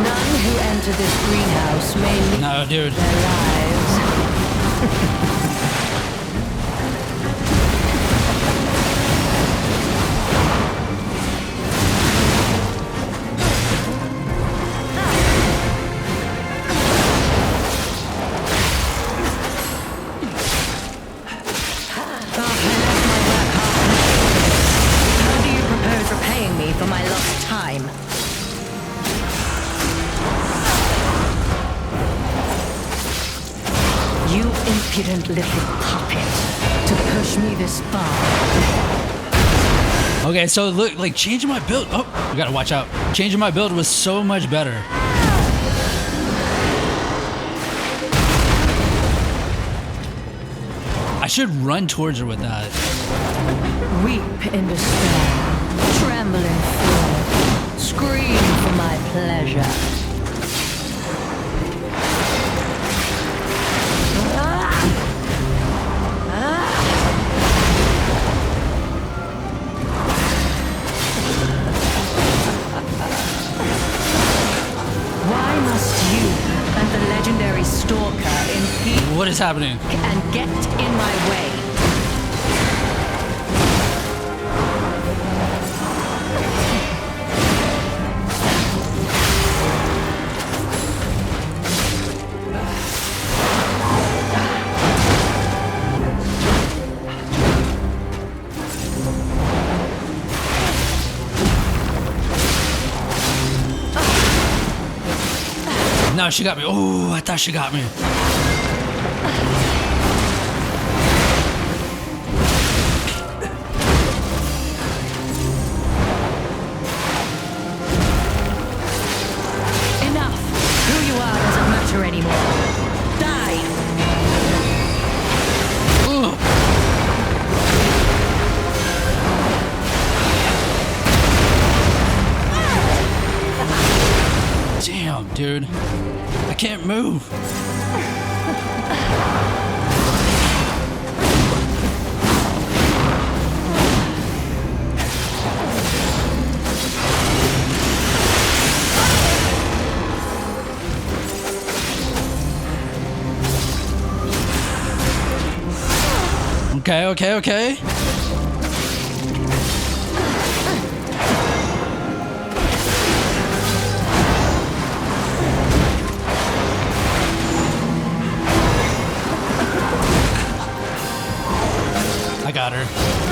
None who enter this greenhouse may leave No, dude. their lives. How do you propose repaying me for my lost time? You impudent little puppet, to push me this far. Okay, so look, like changing my build. Oh, we gotta watch out. Changing my build was so much better. I should run towards her with that. Weep in despair, tremble in fear, scream for my pleasure. happening? And get in my way. No, she got me. Oh, I thought she got me. Enough. Who you are doesn't matter anymore. Die. Ugh. Damn, dude. I can't move. Okay.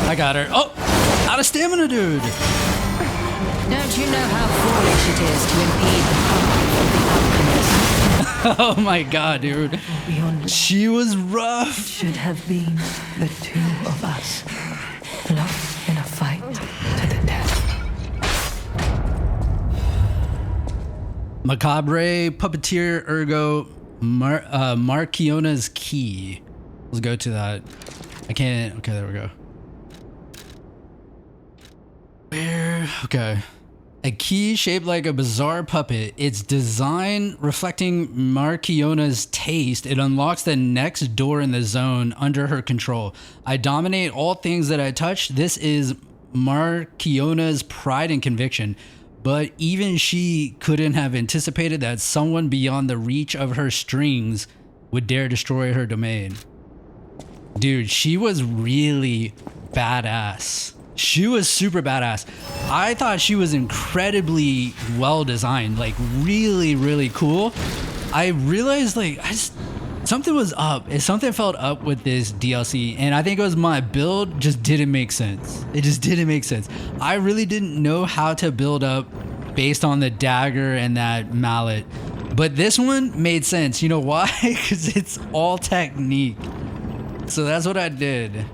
I got her. Oh, out of stamina, dude. Don't you know how foolish it is to impede the path of the alchemist? Oh my god, dude. Beyond She was rough. should have been the two of us, lost in a fight to the death. Macabre, Puppeteer, Ergo, Markiona's Key. Let's go to that. I can't. Okay, there we go. Where? Okay. A key shaped like a bizarre puppet. Its design reflecting Markiona's taste. It unlocks the next door in the zone under her control. I dominate all things that I touch. This is Markiona's pride and conviction. But even she couldn't have anticipated that someone beyond the reach of her strings would dare destroy her domain. Dude, she was really badass. She was super badass. I thought she was incredibly well designed, like really, really cool. I realized like something was up. Something felt up with this DLC, and I think it was my build just didn't make sense. It just didn't make sense. I really didn't know how to build up based on the dagger and that mallet. But this one made sense. You know why? Because it's all technique. So that's what I did.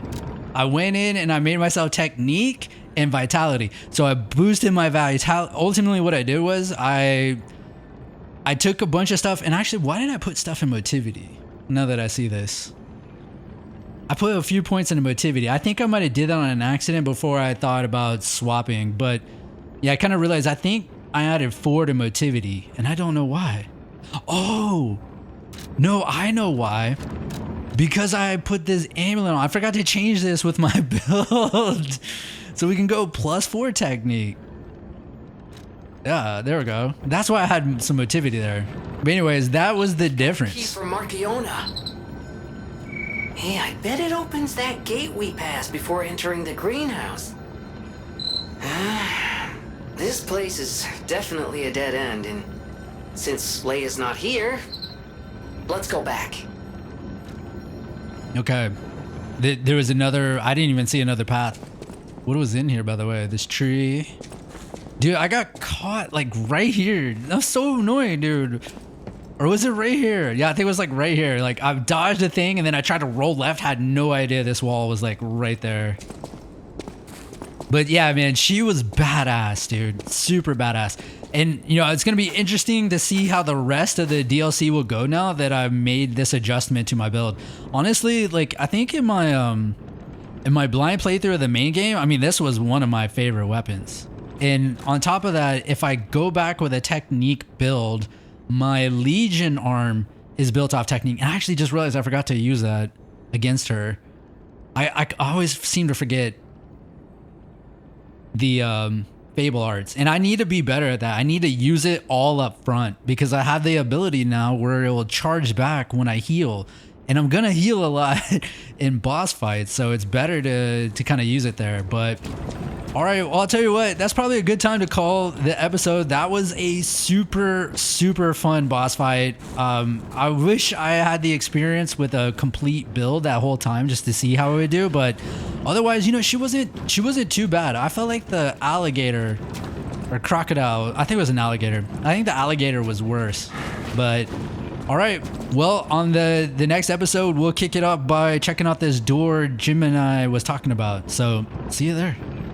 I went in and I made myself technique and vitality. So I boosted my vitality. Ultimately what I did was I took a bunch of stuff, and actually, why did I put stuff in motivity? Now that I see this, I put a few points in motivity. I think I might have did that on an accident before I thought about swapping, but yeah, I kind of realized I think I added 4 to motivity, and I don't know why. Oh, no, I know why. Because I put this amulet on. I forgot to change this with my build. So we can go +4 technique. Yeah, there we go. That's why I had some motivity there. But anyways, that was the Key difference. for Markiona. Hey, I bet it opens that gate we passed before entering the greenhouse. This place is definitely a dead end, and since Leia's not here, let's go back. Okay. There was another, I didn't even see another path. What was in here, by the way? This tree. Dude, I got caught like right here. That was so annoying, dude. Or was it right here? Yeah, I think it was like right here. Like I dodged a thing and then I tried to roll left, had no idea this wall was like right there. But yeah, man, she was badass, dude. Super badass. And, you know, it's going to be interesting to see how the rest of the DLC will go now that I've made this adjustment to my build. Honestly, like, I think in my blind playthrough of the main game, I mean, this was one of my favorite weapons. And on top of that, if I go back with a technique build, my Legion arm is built off technique. And I actually just realized I forgot to use that against her. I always seem to forget the Fable Arts, and I need to be better at that. I need to use it all up front because I have the ability now where it will charge back when I heal. and I'm gonna heal a lot in boss fights, so it's better to kind of use it there. But all right, well, I'll tell you what, that's probably a good time to call the episode. That was a super fun boss fight. I wish I had the experience with a complete build that whole time just to see how it would do, but otherwise, you know, she wasn't too bad. I felt like the alligator or crocodile, I think it was an alligator. I think the alligator was worse, but all right, well, on the next episode, we'll kick it up by checking out this door Jim and I was talking about. So see you there.